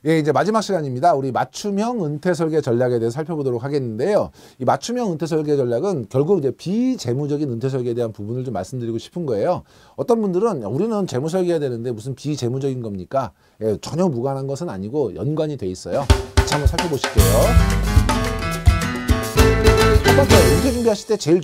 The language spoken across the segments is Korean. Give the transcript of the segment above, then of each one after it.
예, 이제 마지막 시간입니다. 우리 맞춤형 은퇴 설계 전략에 대해서 살펴보도록 하겠는데요. 이 맞춤형 은퇴 설계 전략은 결국 이제 비재무적인 은퇴 설계에 대한 부분을 좀 말씀드리고 싶은 거예요. 어떤 분들은 우리는 재무 설계해야 되는데 무슨 비재무적인 겁니까? 예, 전혀 무관한 것은 아니고 연관이 돼 있어요. 같이 한번 살펴보실게요. 첫 번째, 은퇴 준비하실 때 제일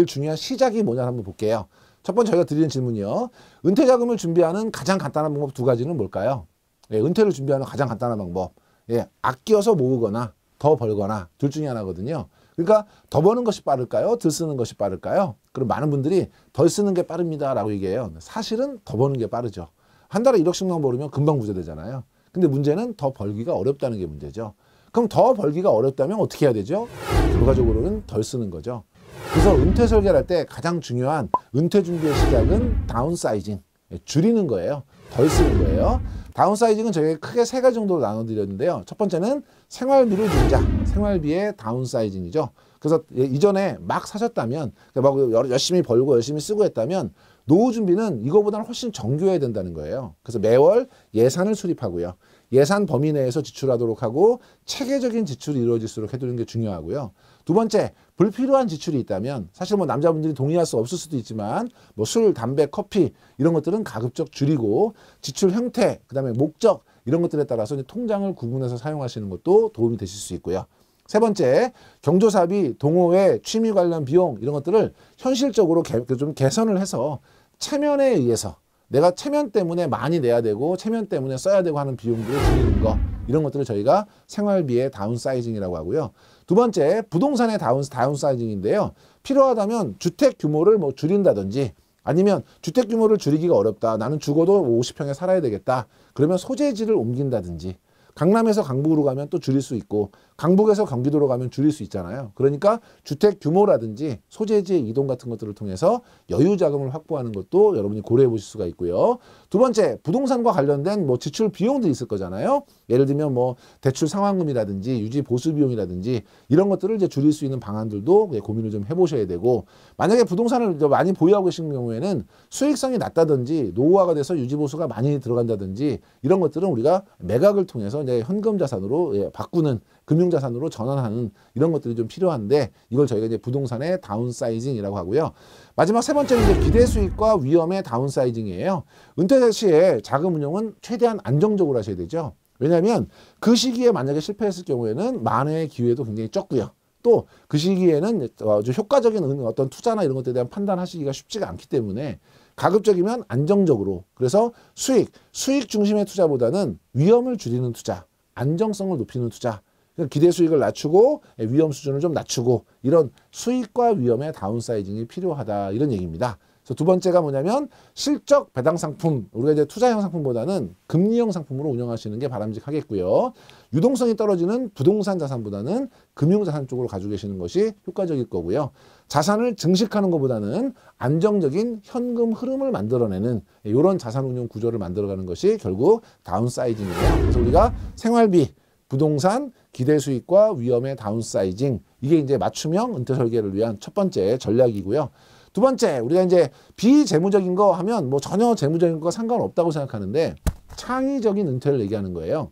중요한 시작이 뭐냐 한번 볼게요. 첫 번째 저희가 드리는 질문이요. 은퇴 자금을 준비하는 가장 간단한 방법 두 가지는 뭘까요? 예, 은퇴를 준비하는 가장 간단한 방법. 예, 아껴서 모으거나 더 벌거나 둘 중에 하나거든요. 그러니까 더 버는 것이 빠를까요? 덜 쓰는 것이 빠를까요? 그럼 많은 분들이 덜 쓰는 게 빠릅니다 라고 얘기해요. 사실은 더 버는 게 빠르죠. 한 달에 1억씩만 벌으면 금방 부자 되잖아요. 근데 문제는 더 벌기가 어렵다는 게 문제죠. 그럼 더 벌기가 어렵다면 어떻게 해야 되죠? 결과적으로는 덜 쓰는 거죠. 그래서 은퇴 설계를 할 때 가장 중요한 은퇴 준비의 시작은 다운사이징, 줄이는 거예요. 덜 쓰는 거예요. 다운사이징은 저희가 크게 세 가지 정도로 나눠드렸는데요. 첫 번째는 생활비를 줄이자. 생활비의 다운사이징이죠. 그래서 이전에 막 사셨다면, 막 열심히 벌고 열심히 쓰고 했다면 노후 준비는 이거보다는 훨씬 정교해야 된다는 거예요. 그래서 매월 예산을 수립하고요. 예산 범위 내에서 지출하도록 하고 체계적인 지출이 이루어질수록 해두는 게 중요하고요. 두 번째, 불필요한 지출이 있다면 사실 뭐 남자분들이 동의할 수 없을 수도 있지만 뭐 술, 담배, 커피 이런 것들은 가급적 줄이고 지출 형태, 그다음에 목적 이런 것들에 따라서 이제 통장을 구분해서 사용하시는 것도 도움이 되실 수 있고요. 세 번째, 경조사비, 동호회, 취미 관련 비용 이런 것들을 현실적으로 좀 개선을 해서 체면에 의해서 내가 체면 때문에 많이 내야 되고 체면 때문에 써야 되고 하는 비용들을 줄이는 거 이런 것들을 저희가 생활비의 다운사이징이라고 하고요. 두 번째, 부동산의 다운사이징인데요. 필요하다면 주택 규모를 뭐 줄인다든지 아니면 주택 규모를 줄이기가 어렵다. 나는 죽어도 50평에 살아야 되겠다. 그러면 소재지를 옮긴다든지 강남에서 강북으로 가면 또 줄일 수 있고 강북에서 경기도로 가면 줄일 수 있잖아요. 그러니까 주택 규모라든지 소재지의 이동 같은 것들을 통해서 여유 자금을 확보하는 것도 여러분이 고려해 보실 수가 있고요. 두 번째, 부동산과 관련된 뭐 지출 비용들이 있을 거잖아요. 예를 들면 뭐 대출 상환금이라든지 유지 보수 비용이라든지 이런 것들을 이제 줄일 수 있는 방안들도 고민을 좀 해보셔야 되고, 만약에 부동산을 많이 보유하고 계신 경우에는 수익성이 낮다든지 노후화가 돼서 유지 보수가 많이 들어간다든지 이런 것들은 우리가 매각을 통해서 이제 현금 자산으로 바꾸는 금융자산으로 전환하는 이런 것들이 좀 필요한데 이걸 저희가 이제 부동산의 다운사이징이라고 하고요. 마지막 세 번째는 이제 기대 수익과 위험의 다운사이징이에요. 은퇴 시에 자금 운용은 최대한 안정적으로 하셔야 되죠. 왜냐하면 그 시기에 만약에 실패했을 경우에는 만회의 기회도 굉장히 적고요. 또 그 시기에는 아주 효과적인 어떤 투자나 이런 것들에 대한 판단하시기가 쉽지가 않기 때문에 가급적이면 안정적으로, 그래서 수익 중심의 투자보다는 위험을 줄이는 투자, 안정성을 높이는 투자, 기대 수익을 낮추고 위험 수준을 좀 낮추고 이런 수익과 위험의 다운사이징이 필요하다 이런 얘기입니다. 그래서 두 번째가 뭐냐면 실적 배당 상품, 우리가 이제 투자형 상품보다는 금리형 상품으로 운영하시는 게 바람직하겠고요. 유동성이 떨어지는 부동산 자산보다는 금융자산 쪽으로 가지고 계시는 것이 효과적일 거고요. 자산을 증식하는 것보다는 안정적인 현금 흐름을 만들어내는 이런 자산 운용 구조를 만들어가는 것이 결국 다운사이징이에요. 그래서 우리가 생활비, 부동산, 기대 수익과 위험의 다운사이징, 이게 이제 맞춤형 은퇴 설계를 위한 첫 번째 전략이고요. 두 번째, 우리가 이제 비재무적인 거 하면 뭐 전혀 재무적인 거 상관없다고 생각하는데 창의적인 은퇴를 얘기하는 거예요.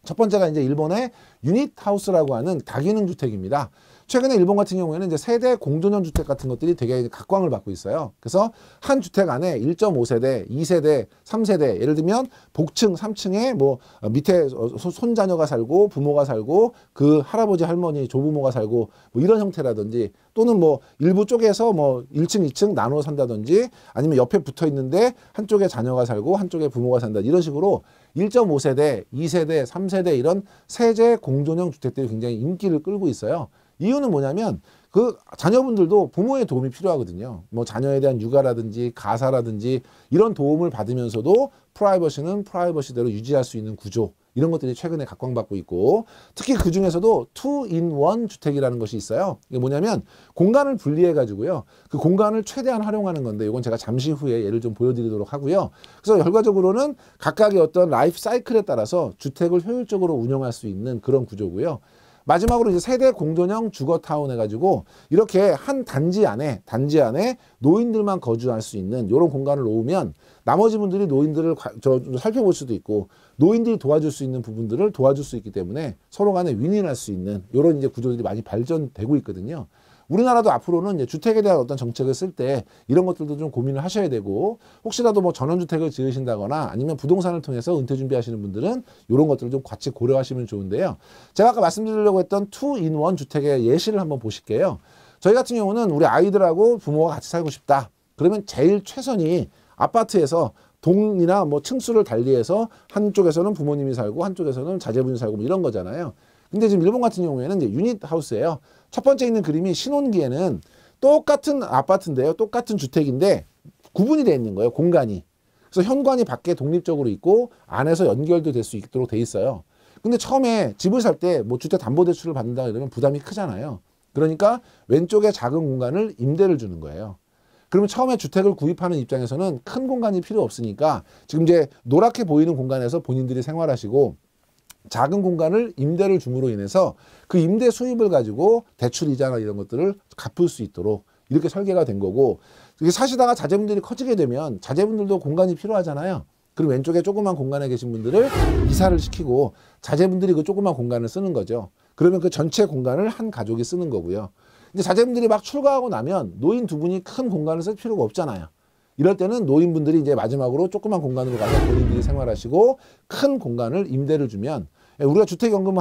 첫 번째가 이제 일본의 유닛 하우스라고 하는 다기능 주택입니다. 최근에 일본 같은 경우에는 이제 세대 공존형 주택 같은 것들이 되게 각광을 받고 있어요. 그래서 한 주택 안에 1.5세대, 2세대, 3세대, 예를 들면 복층 3층에 뭐 밑에 손자녀가 살고 부모가 살고 그 할아버지 할머니 조부모가 살고 뭐 이런 형태라든지, 또는 뭐 일부 쪽에서 뭐 1층 2층 나눠 산다든지 아니면 옆에 붙어 있는데 한쪽에 자녀가 살고 한쪽에 부모가 산다, 이런 식으로 1.5세대, 2세대, 3세대 이런 세대 공존형 주택들이 굉장히 인기를 끌고 있어요. 이유는 뭐냐면 그 자녀분들도 부모의 도움이 필요하거든요. 뭐 자녀에 대한 육아라든지 가사라든지 이런 도움을 받으면서도 프라이버시는 프라이버시대로 유지할 수 있는 구조, 이런 것들이 최근에 각광받고 있고, 특히 그 중에서도 2in1 주택이라는 것이 있어요. 이게 뭐냐면 공간을 분리해 가지고요, 그 공간을 최대한 활용하는 건데 이건 제가 잠시 후에 예를 좀 보여드리도록 하고요. 그래서 결과적으로는 각각의 어떤 라이프 사이클에 따라서 주택을 효율적으로 운영할 수 있는 그런 구조고요. 마지막으로 이제 세대 공존형 주거타운 해가지고 이렇게 한 단지 안에 노인들만 거주할 수 있는 이런 공간을 놓으면 나머지 분들이 노인들을 좀 살펴볼 수도 있고 노인들이 도와줄 수 있는 부분들을 도와줄 수 있기 때문에 서로 간에 윈윈할 수 있는 이런 이제 구조들이 많이 발전되고 있거든요. 우리나라도 앞으로는 이제 주택에 대한 어떤 정책을 쓸 때 이런 것들도 좀 고민을 하셔야 되고 혹시라도 뭐 전원주택을 지으신다거나 아니면 부동산을 통해서 은퇴 준비하시는 분들은 이런 것들을 좀 같이 고려하시면 좋은데요. 제가 아까 말씀드리려고 했던 2-in-1 주택의 예시를 한번 보실게요. 저희 같은 경우는 우리 아이들하고 부모가 같이 살고 싶다. 그러면 제일 최선이 아파트에서 동이나 뭐 층수를 달리해서 한쪽에서는 부모님이 살고 한쪽에서는 자제분이 살고 뭐 이런 거잖아요. 근데 지금 일본 같은 경우에는 이제 유닛 하우스예요. 첫 번째 있는 그림이 신혼기에는 똑같은 아파트인데요. 똑같은 주택인데 구분이 되어 있는 거예요. 공간이. 그래서 현관이 밖에 독립적으로 있고 안에서 연결도 될 수 있도록 돼 있어요. 근데 처음에 집을 살 때 뭐 주택담보대출을 받는다 이러면 부담이 크잖아요. 그러니까 왼쪽에 작은 공간을 임대를 주는 거예요. 그러면 처음에 주택을 구입하는 입장에서는 큰 공간이 필요 없으니까 지금 이제 노랗게 보이는 공간에서 본인들이 생활하시고 작은 공간을 임대를 줌으로 인해서 그 임대 수입을 가지고 대출 이자나 이런 것들을 갚을 수 있도록 이렇게 설계가 된 거고 이게 사시다가 자제분들이 커지게 되면 자제분들도 공간이 필요하잖아요. 그럼 왼쪽에 조그만 공간에 계신 분들을 이사를 시키고 자제분들이 그 조그만 공간을 쓰는 거죠. 그러면 그 전체 공간을 한 가족이 쓰는 거고요. 근데 자제분들이 막 출가하고 나면 노인 두 분이 큰 공간을 쓸 필요가 없잖아요. 이럴 때는 노인분들이 이제 마지막으로 조그만 공간으로 가서 본인들이 생활하시고 큰 공간을 임대를 주면 우리가 주택연금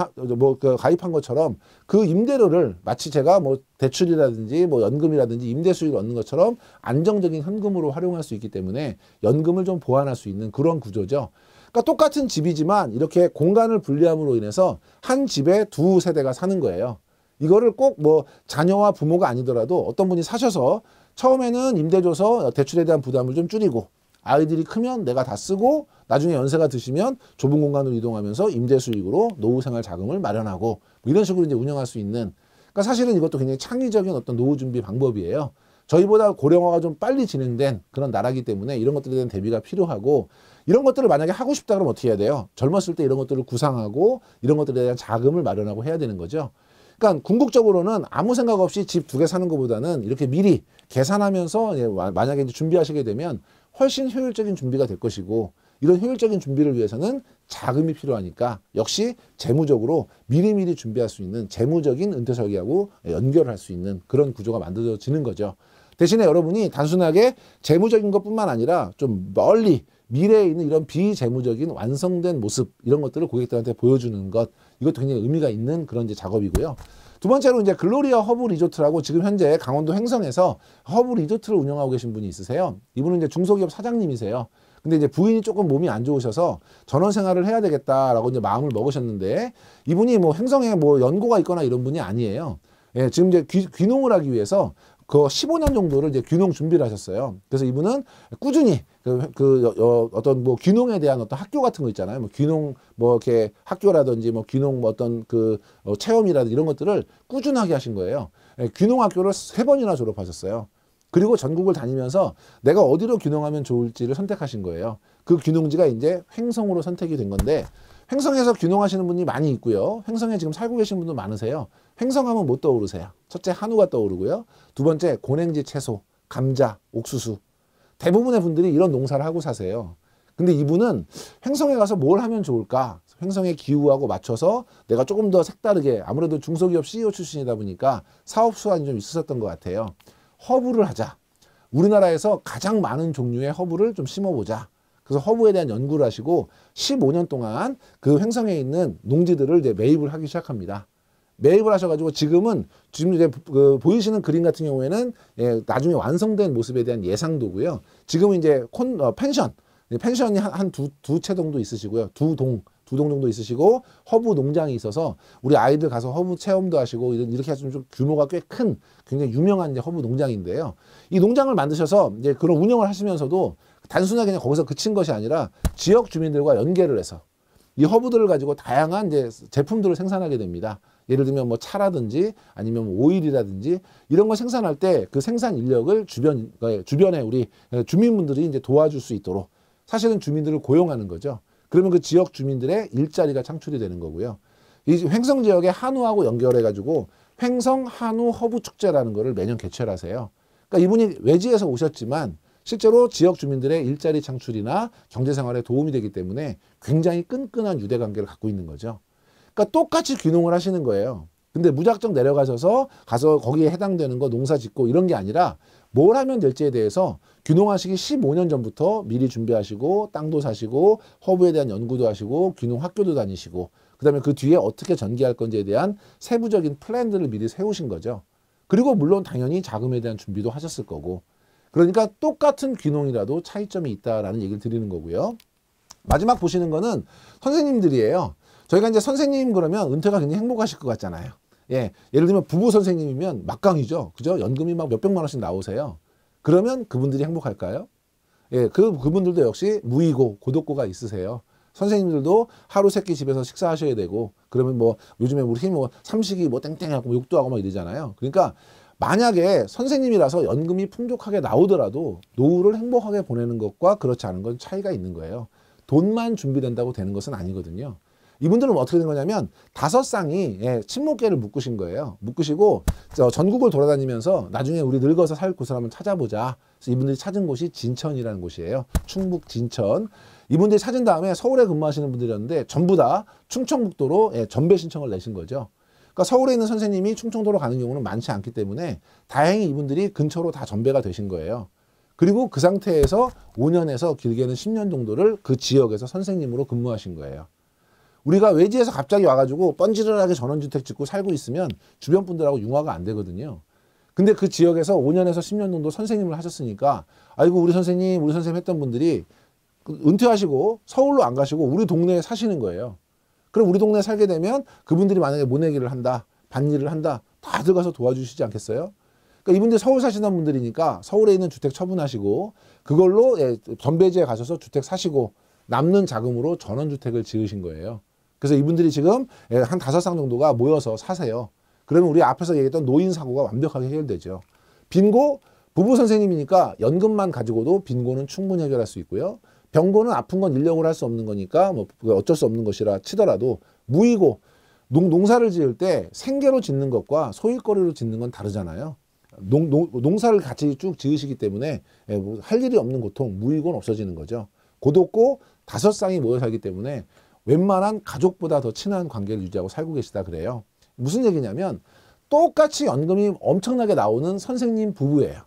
가입한 것처럼 그 임대료를 마치 제가 뭐 대출이라든지 뭐 연금이라든지 임대 수익을 얻는 것처럼 안정적인 현금으로 활용할 수 있기 때문에 연금을 좀 보완할 수 있는 그런 구조죠. 그러니까 똑같은 집이지만 이렇게 공간을 분리함으로 인해서 한 집에 두 세대가 사는 거예요. 이거를 꼭 뭐 자녀와 부모가 아니더라도 어떤 분이 사셔서 처음에는 임대 줘서 대출에 대한 부담을 좀 줄이고 아이들이 크면 내가 다 쓰고 나중에 연세가 드시면 좁은 공간으로 이동하면서 임대 수익으로 노후 생활 자금을 마련하고 뭐 이런 식으로 이제 운영할 수 있는 그러니까 사실은 이것도 굉장히 창의적인 어떤 노후 준비 방법이에요. 저희보다 고령화가 좀 빨리 진행된 그런 나라이기 때문에 이런 것들에 대한 대비가 필요하고 이런 것들을 만약에 하고 싶다 그러면 어떻게 해야 돼요? 젊었을 때 이런 것들을 구상하고 이런 것들에 대한 자금을 마련하고 해야 되는 거죠. 그러니까 궁극적으로는 아무 생각 없이 집 두 개 사는 것보다는 이렇게 미리 계산하면서 만약에 이제 준비하시게 되면 훨씬 효율적인 준비가 될 것이고 이런 효율적인 준비를 위해서는 자금이 필요하니까 역시 재무적으로 미리미리 준비할 수 있는 재무적인 은퇴 설계하고 연결할 수 있는 그런 구조가 만들어지는 거죠. 대신에 여러분이 단순하게 재무적인 것뿐만 아니라 좀 멀리 미래에 있는 이런 비재무적인 완성된 모습 이런 것들을 고객들한테 보여주는 것 이것도 굉장히 의미가 있는 그런 이제 작업이고요. 두 번째로 이제 글로리아 허브 리조트라고 지금 현재 강원도 횡성에서 허브 리조트를 운영하고 계신 분이 있으세요. 이분은 이제 중소기업 사장님이세요. 근데 이제 부인이 조금 몸이 안 좋으셔서 전원 생활을 해야 되겠다라고 이제 마음을 먹으셨는데 이분이 뭐 횡성에 뭐 연고가 있거나 이런 분이 아니에요. 예, 지금 이제 귀농을 하기 위해서 그 15년 정도를 이제 귀농 준비를 하셨어요. 그래서 이분은 꾸준히 어떤 뭐 귀농에 대한 어떤 학교 같은 거 있잖아요. 뭐 귀농 뭐 이렇게 학교라든지 뭐 귀농 뭐 어떤 체험이라든지 이런 것들을 꾸준하게 하신 거예요. 예, 귀농 학교를 3번이나 졸업하셨어요. 그리고 전국을 다니면서 내가 어디로 귀농하면 좋을지를 선택하신 거예요. 그 귀농지가 이제 횡성으로 선택이 된 건데 횡성에서 귀농하시는 분이 많이 있고요. 횡성에 지금 살고 계신 분도 많으세요. 횡성하면 뭐 떠오르세요? 첫째 한우가 떠오르고요. 두 번째 고랭지 채소, 감자, 옥수수. 대부분의 분들이 이런 농사를 하고 사세요. 근데 이분은 횡성에 가서 뭘 하면 좋을까? 횡성의 기후하고 맞춰서 내가 조금 더 색다르게 아무래도 중소기업 CEO 출신이다 보니까 사업 수완이 좀 있었던 것 같아요. 허브를 하자. 우리나라에서 가장 많은 종류의 허브를 좀 심어보자. 그래서 허브에 대한 연구를 하시고 15년 동안 그 횡성에 있는 농지들을 이제 매입을 하기 시작합니다. 매입을 하셔가지고 지금 이제 보이시는 그림 같은 경우에는 예, 나중에 완성된 모습에 대한 예상도고요. 지금은 이제 펜션이 한 두 채 정도 있으시고요. 두 동 정도 있으시고 허브 농장이 있어서 우리 아이들 가서 허브 체험도 하시고 이렇게 해서 좀 규모가 꽤 큰 굉장히 유명한 이제 허브 농장인데요. 이 농장을 만드셔서 이제 그런 운영을 하시면서도 단순하게 그냥 거기서 그친 것이 아니라 지역 주민들과 연계를 해서 이 허브들을 가지고 다양한 이제 제품들을 생산하게 됩니다. 예를 들면 뭐 차라든지 아니면 뭐 오일이라든지 이런 거 생산할 때 그 생산 인력을 주변에 우리 주민분들이 이제 도와줄 수 있도록 사실은 주민들을 고용하는 거죠. 그러면 그 지역 주민들의 일자리가 창출이 되는 거고요. 이 횡성 지역의 한우하고 연결해 가지고 횡성 한우 허브 축제라는 거를 매년 개최를 하세요. 그러니까 이분이 외지에서 오셨지만 실제로 지역 주민들의 일자리 창출이나 경제 생활에 도움이 되기 때문에 굉장히 끈끈한 유대 관계를 갖고 있는 거죠. 그러니까 똑같이 귀농을 하시는 거예요. 근데 무작정 내려가셔서 가서 거기에 해당되는 거 농사 짓고 이런 게 아니라 뭘 하면 될지에 대해서 귀농하시기 15년 전부터 미리 준비하시고 땅도 사시고 허브에 대한 연구도 하시고 귀농 학교도 다니시고 그다음에 그 뒤에 어떻게 전개할 건지에 대한 세부적인 플랜들을 미리 세우신 거죠. 그리고 물론 당연히 자금에 대한 준비도 하셨을 거고. 그러니까 똑같은 귀농이라도 차이점이 있다라는 얘기를 드리는 거고요. 마지막 보시는 거는 선생님들이에요. 저희가 이제 선생님 그러면 은퇴가 굉장히 행복하실 것 같잖아요. 예, 예를 들면 부부 선생님이면 막강이죠. 그죠? 연금이 막 몇백만 원씩 나오세요. 그러면 그분들이 행복할까요? 예, 그분들도 역시 무이고 고독고가 있으세요. 선생님들도 하루 세끼 집에서 식사하셔야 되고 그러면 뭐 요즘에 우리 뭐 삼식이 뭐 땡땡하고 뭐 욕도 하고 막 이러잖아요. 그러니까 만약에 선생님이라서 연금이 풍족하게 나오더라도 노후를 행복하게 보내는 것과 그렇지 않은 건 차이가 있는 거예요. 돈만 준비된다고 되는 것은 아니거든요. 이분들은 어떻게 된 거냐면 5쌍이 친목계를 묶으신 거예요. 묶으시고 전국을 돌아다니면서 나중에 우리 늙어서 살 곳을 한번 찾아보자. 그래서 이분들이 찾은 곳이 진천이라는 곳이에요. 충북 진천. 이분들이 찾은 다음에 서울에 근무하시는 분들이었는데 전부 다 충청북도로 전배 신청을 내신 거죠. 그러니까 서울에 있는 선생님이 충청도로 가는 경우는 많지 않기 때문에 다행히 이분들이 근처로 다 전배가 되신 거예요. 그리고 그 상태에서 5년에서 길게는 10년 정도를 그 지역에서 선생님으로 근무하신 거예요. 우리가 외지에서 갑자기 와가지고 뻔지르르하게 전원주택 짓고 살고 있으면 주변 분들하고 융화가 안 되거든요. 근데 그 지역에서 5년에서 10년 정도 선생님을 하셨으니까 아이고 우리 선생님 했던 분들이 은퇴하시고 서울로 안 가시고 우리 동네에 사시는 거예요. 그럼 우리 동네에 살게 되면 그분들이 만약에 모내기를 한다, 밭일을 한다, 다 들어가서 도와주시지 않겠어요? 그러니까 이분들이 서울 사시는 분들이니까 서울에 있는 주택 처분하시고 그걸로 전배지에 가셔서 주택 사시고 남는 자금으로 전원주택을 지으신 거예요. 그래서 이분들이 지금 한 5쌍 정도가 모여서 사세요. 그러면 우리 앞에서 얘기했던 노인 사고가 완벽하게 해결되죠. 빈고, 부부 선생님이니까 연금만 가지고도 빈고는 충분히 해결할 수 있고요. 병고는 아픈 건 인력으로 할 수 없는 거니까 뭐 어쩔 수 없는 것이라 치더라도 무이고, 농사를 지을 때 생계로 짓는 것과 소일거리로 짓는 건 다르잖아요. 농사를 같이 쭉 지으시기 때문에 할 일이 없는 고통, 무이고는 없어지는 거죠. 고독고 5쌍이 모여 살기 때문에 웬만한 가족보다 더 친한 관계를 유지하고 살고 계시다 그래요. 무슨 얘기냐면 똑같이 연금이 엄청나게 나오는 선생님 부부예요.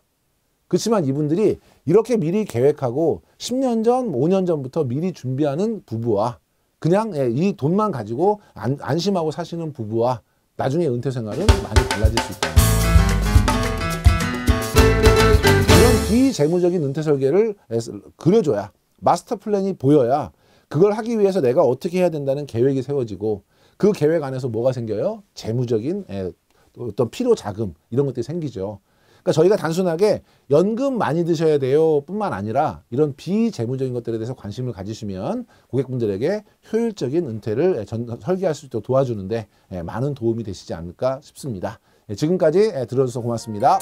그렇지만 이분들이 이렇게 미리 계획하고 10년 전, 5년 전부터 미리 준비하는 부부와 그냥 이 돈만 가지고 안심하고 사시는 부부와 나중에 은퇴 생활은 많이 달라질 수 있다. 이런 비재무적인 은퇴 설계를 그려줘야 마스터 플랜이 보여야 그걸 하기 위해서 내가 어떻게 해야 된다는 계획이 세워지고 그 계획 안에서 뭐가 생겨요? 재무적인 어떤 필요 자금 이런 것들이 생기죠. 그러니까 저희가 단순하게 연금 많이 드셔야 돼요 뿐만 아니라 이런 비재무적인 것들에 대해서 관심을 가지시면 고객분들에게 효율적인 은퇴를 설계할 수 있도록 도와주는데 많은 도움이 되시지 않을까 싶습니다. 지금까지 들어주셔서 고맙습니다.